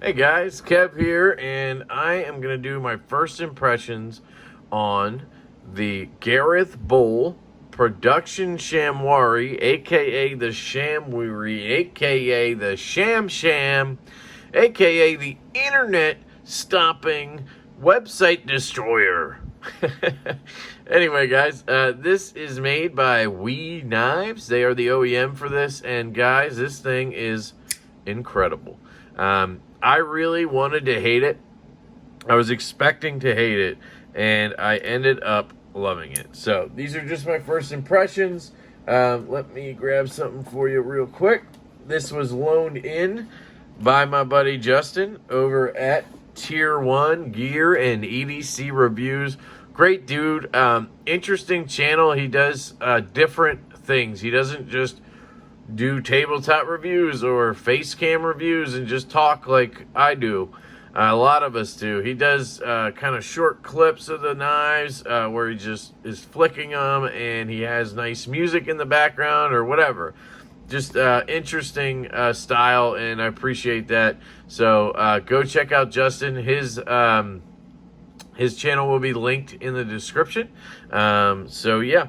Hey guys, Kev here, and I am going to do my first impressions on the Gareth Bowl Production Shamweri, aka the Shamweri, aka the Sham, aka the Internet Stopping Website Destroyer. Anyway, guys, this is made by We Knives. They are the OEM for this, and guys, this thing is incredible. I really wanted to hate it. I was expecting to hate it, and I ended up loving it. So these are just my first impressions. Let me grab something for you real quick. This was loaned in by my buddy Justin over at Tier 1 Gear and EDC Reviews. Great dude. Interesting channel. He does different things. He doesn't just do tabletop reviews or face cam reviews and just talk like I do. A lot of us do. He does kind of short clips of the knives where he just is flicking them and he has nice music in the background or whatever. Just interesting style, and I appreciate that. So go check out Justin. His channel will be linked in the description. So yeah,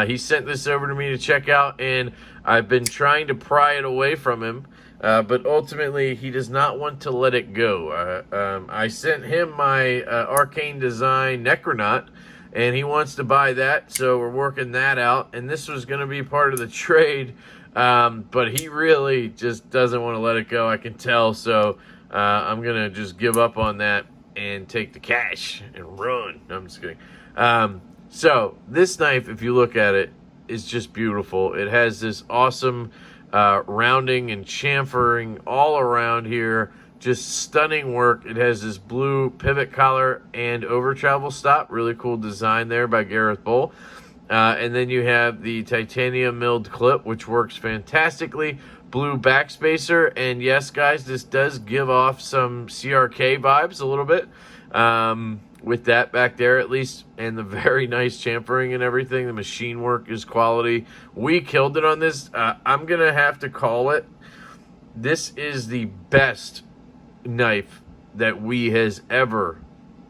he sent this over to me to check out, and I've been trying to pry it away from him, but ultimately he does not want to let it go. I sent him my Arcane Design Necronaut, and he wants to buy that, so we're working that out. And this was going to be part of the trade, but he really just doesn't want to let it go, I can tell. So I'm going to just give up on that and take the cash and run. No, I'm just kidding. So this knife, if you look at it, is just beautiful. It has this awesome rounding and chamfering all around here. Just stunning work. It has this blue pivot collar and over travel stop. Really cool design there by Gareth Bowl. And then you have the titanium milled clip, which works fantastically. Blue backspacer. And yes, guys, this does give off some CRK vibes a little bit. With that back there, at least, and the very nice chamfering and everything. The machine work is quality. We killed it on this. I'm going to have to call it. This is the best knife that We has ever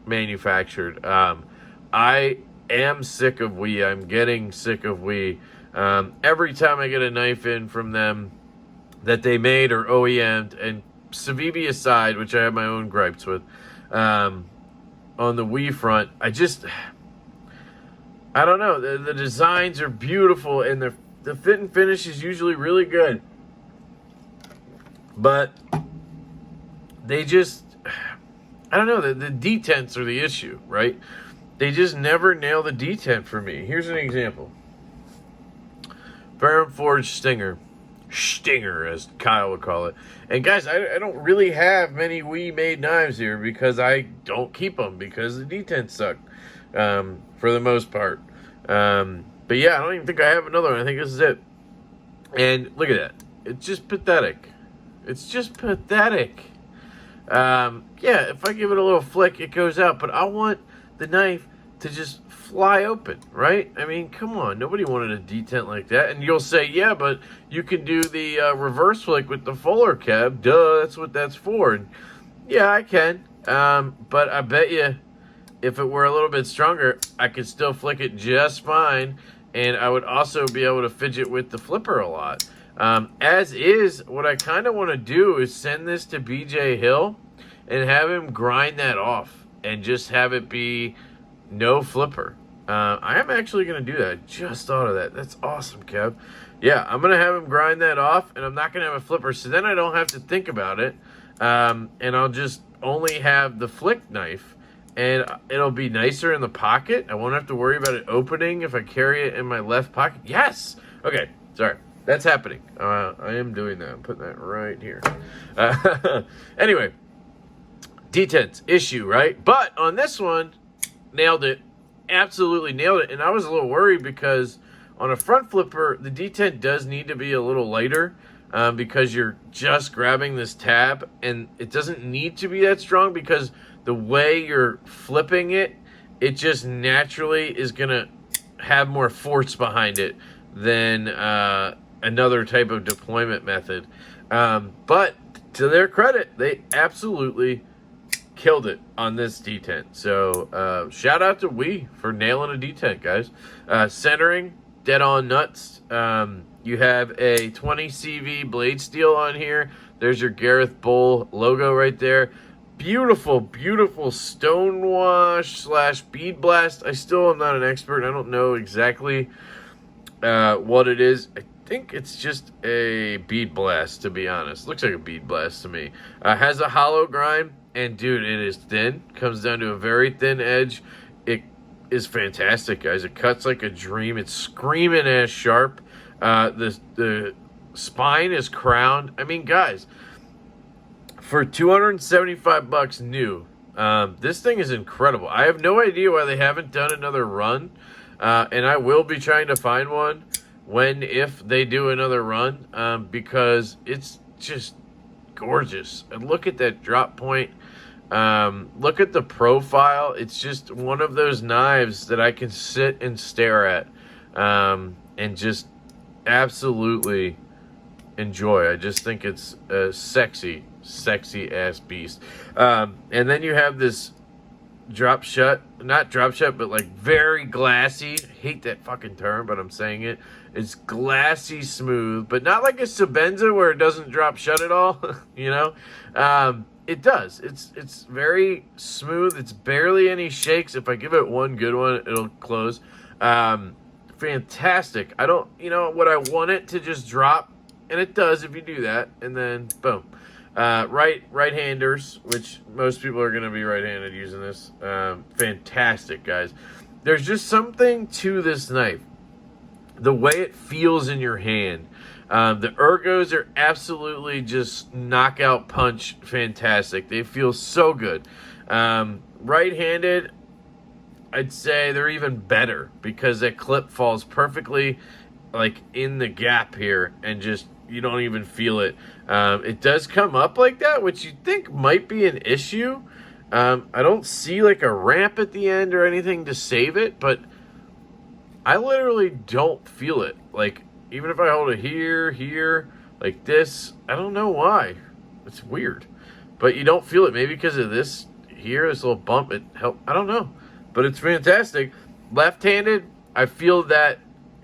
manufactured. I am sick of We. I'm getting sick of We. Every time I get a knife in from them that they made or OEM'd, and Civivi aside, which I have my own gripes with, on the We front, I don't know. The designs are beautiful, and the fit and finish is usually really good. But they just, I don't know. The detents are the issue, right? They just never nail the detent for me. Here's an example. Ferrum Forge Stinger, as Kyle would call it. And guys, I don't really have many We made knives here because I don't keep them because the detents suck for the most part. But yeah, I don't even think I have another one. I think this is it. And look at that. It's just pathetic. It's just pathetic. Yeah, if I give it a little flick, it goes out. But I want the knife to just fly open, right? I mean, come on. Nobody wanted a detent like that. And you'll say, yeah, but you can do the reverse flick with the Fuller cab. Duh, that's what that's for. And yeah, I can. But I bet you if it were a little bit stronger, I could still flick it just fine. And I would also be able to fidget with the flipper a lot. As is, what I kind of want to do is send this to BJ Hill and have him grind that off and just have it be no flipper. I am actually going to do that. I just thought of that. That's awesome, Kev. Yeah, I'm going to have him grind that off, and I'm not going to have a flipper, so then I don't have to think about it. And I'll just only have the flick knife, and it'll be nicer in the pocket. I won't have to worry about it opening if I carry it in my left pocket. Yes! Okay, sorry. That's happening. I am doing that. I'm putting that right here. Anyway, detents, issue, right? But on this one, nailed it. Absolutely nailed it. And I was a little worried because on a front flipper, the detent does need to be a little lighter because you're just grabbing this tab, and it doesn't need to be that strong because the way you're flipping it, it just naturally is going to have more force behind it than another type of deployment method. But to their credit, they absolutely killed it on this detent. So shout out to Wii for nailing a detent, guys. Centering, dead on nuts. You have a 20 CV blade steel on here. There's your Gareth Bowl logo right there. Beautiful, beautiful stonewash / bead blast. I still am not an expert. I don't know exactly what it is. I think it's just a bead blast, to be honest. Looks like a bead blast to me. Has a hollow grind, and dude, it is thin. Comes down to a very thin edge. It is fantastic, guys. It cuts like a dream. It's screaming ass sharp. The spine is crowned. I mean, guys, for $275 new, this thing is incredible. I have no idea why they haven't done another run, and I will be trying to find one if they do another run, because it's just gorgeous. And look at that drop point. Look at the profile. It's just one of those knives that I can sit and stare at, and just absolutely enjoy. I just think it's a sexy ass beast. And then you have this not drop shut, but like very glassy. Hate that fucking term, but I'm saying it. It's glassy smooth, but not like a Sebenza where it doesn't drop shut at all. You know, it does. It's very smooth. It's barely any shakes. If I give it one good one, it'll close. Fantastic. I don't, what I want it to just drop, and it does if you do that, and then boom. Right-handers, which most people are going to be right-handed using this. Fantastic, guys. There's just something to this knife. The way it feels in your hand. The ergos are absolutely just knockout punch fantastic. They feel so good. Right-handed, I'd say they're even better because that clip falls perfectly like in the gap here, and just you don't even feel it. It does come up like that, which you think might be an issue. I don't see like a ramp at the end or anything to save it, but I literally don't feel it. Like, even if I hold it here, like this, I don't know why. It's weird. But you don't feel it. Maybe because of this here, this little bump, it helped. I don't know. But it's fantastic. Left-handed, I feel that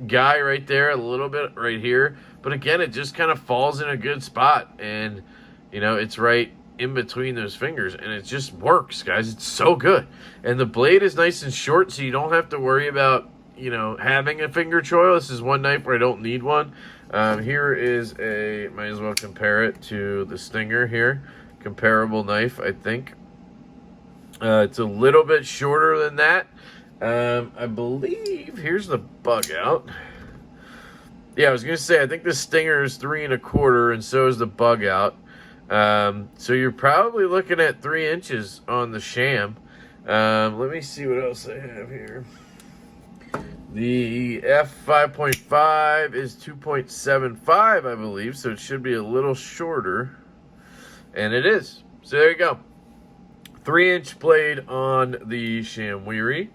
guy right there a little bit right here. But again, it just kind of falls in a good spot. And, it's right in between those fingers. And it just works, guys. It's so good. And the blade is nice and short, so you don't have to worry about, having a finger choil. This is one knife where I don't need one. Here is might as well compare it to the Stinger here. Comparable knife, I think. It's a little bit shorter than that. I believe, here's the bug out. Yeah, I was going to say, I think the Stinger is 3 1/4, and so is the bug out. So you're probably looking at 3 inches on the Sham. Let me see what else I have here. The F5.5 is 2.75, I believe, so it should be a little shorter. And it is. So there you go. 3-inch blade on the Shamweri.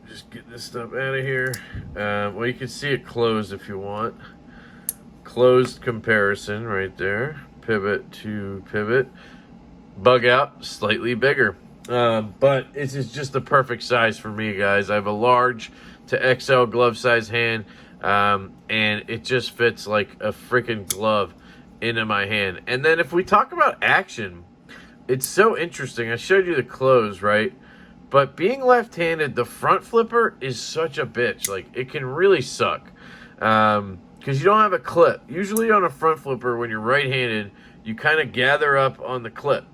Just get this stuff out of here. Well, you can see it closed if you want. Closed comparison right there. Pivot to pivot. Bug out, slightly bigger. But this is just the perfect size for me, guys. I have a large to XL glove size hand, and it just fits like a freaking glove into my hand. And then if we talk about action, it's so interesting. I showed you the close, right? But being left-handed, the front flipper is such a bitch. Like, it can really suck because you don't have a clip. Usually on a front flipper, when you're right-handed, you kind of gather up on the clip.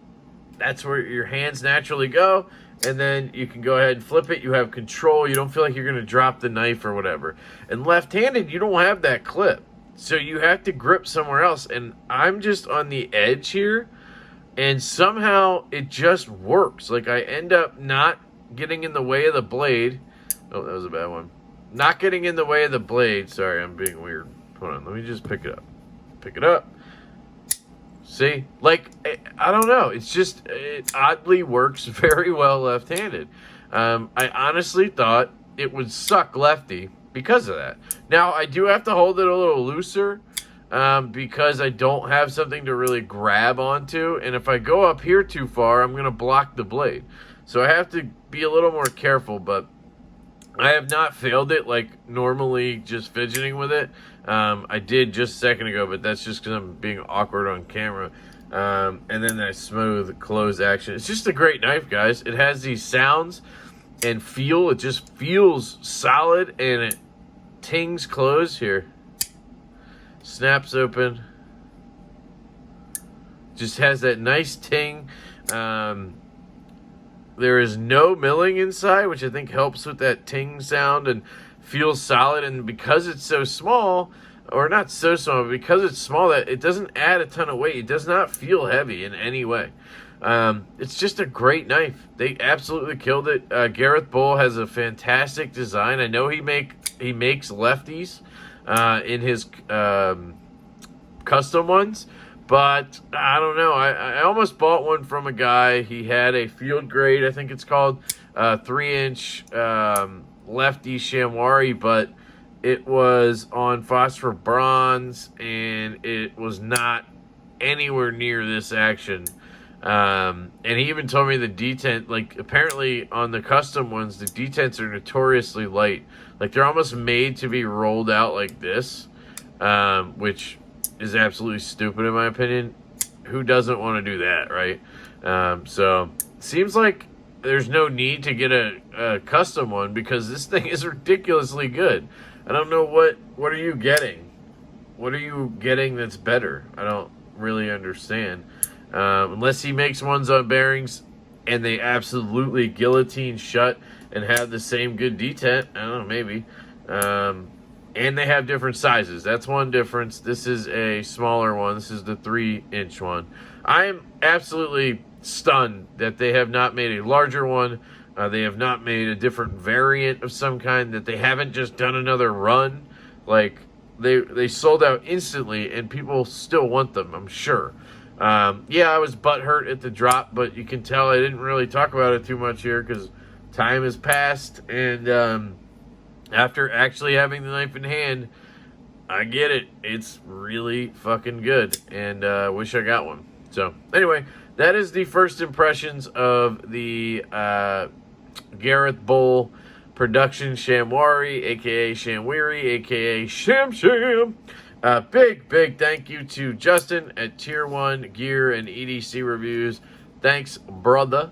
That's where your hands naturally go, and then you can go ahead and flip it. You have control. You don't feel like you're going to drop the knife or whatever. And left-handed, you don't have that clip. So you have to grip somewhere else. And I'm just on the edge here, and somehow it just works. Like, I end up not getting in the way of the blade. Oh, that was a bad one. Not getting in the way of the blade. Sorry, I'm being weird. Hold on, let me just pick it up. Pick it up. See? Like, I don't know. It's just, it oddly works very well left-handed. I honestly thought it would suck lefty because of that. Now, I do have to hold it a little looser because I don't have something to really grab onto. And if I go up here too far, I'm going to block the blade. So I have to be a little more careful, but I have not failed it like normally just fidgeting with it. I did just a second ago, but that's just because I'm being awkward on camera. And then that smooth close action. It's just a great knife, guys. It has these sounds and feel. It just feels solid, and it tings close here. Snaps open. Just has that nice ting. There is no milling inside, which I think helps with that ting sound and feels solid. And because it's so small, or not so small, but because it's small, that it doesn't add a ton of weight. It does not feel heavy in any way. It's just a great knife. They absolutely killed it. Gareth Bull has a fantastic design. I know he makes lefties in his custom ones. But I don't know. I almost bought one from a guy. He had a field grade, I think it's called, 3-inch lefty Shamweri, but it was on phosphor bronze, and it was not anywhere near this action. And he even told me the detent, like apparently on the custom ones, the detents are notoriously light. Like they're almost made to be rolled out like this, which is absolutely stupid in my opinion. Who doesn't want to do that, right? So seems like there's no need to get a custom one because this thing is ridiculously good. I don't know what are you getting? What are you getting that's better? I don't really understand. Unless he makes ones on bearings and they absolutely guillotine shut and have the same good detent. I don't know, maybe. And they have different sizes. That's one difference. This is a smaller one. This is the 3-inch one. I am absolutely stunned that they have not made a larger one. They have not made a different variant of some kind. That they haven't just done another run. Like, they sold out instantly, and people still want them, I'm sure. Yeah, I was butthurt at the drop, but you can tell I didn't really talk about it too much here because time has passed, and after actually having the knife in hand, I get it. It's really fucking good, and wish I got one. So, anyway, that is the first impressions of the Gareth Bull Production Shamweri, a.k.a. Shamweri, a.k.a. Sham. Big thank you to Justin at Tier 1 Gear and EDC Reviews. Thanks, brother.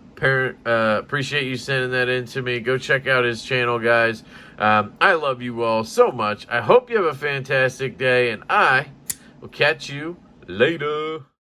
Appreciate you sending that in to me. Go check out his channel, guys. I love you all so much. I hope you have a fantastic day, and I will catch you later.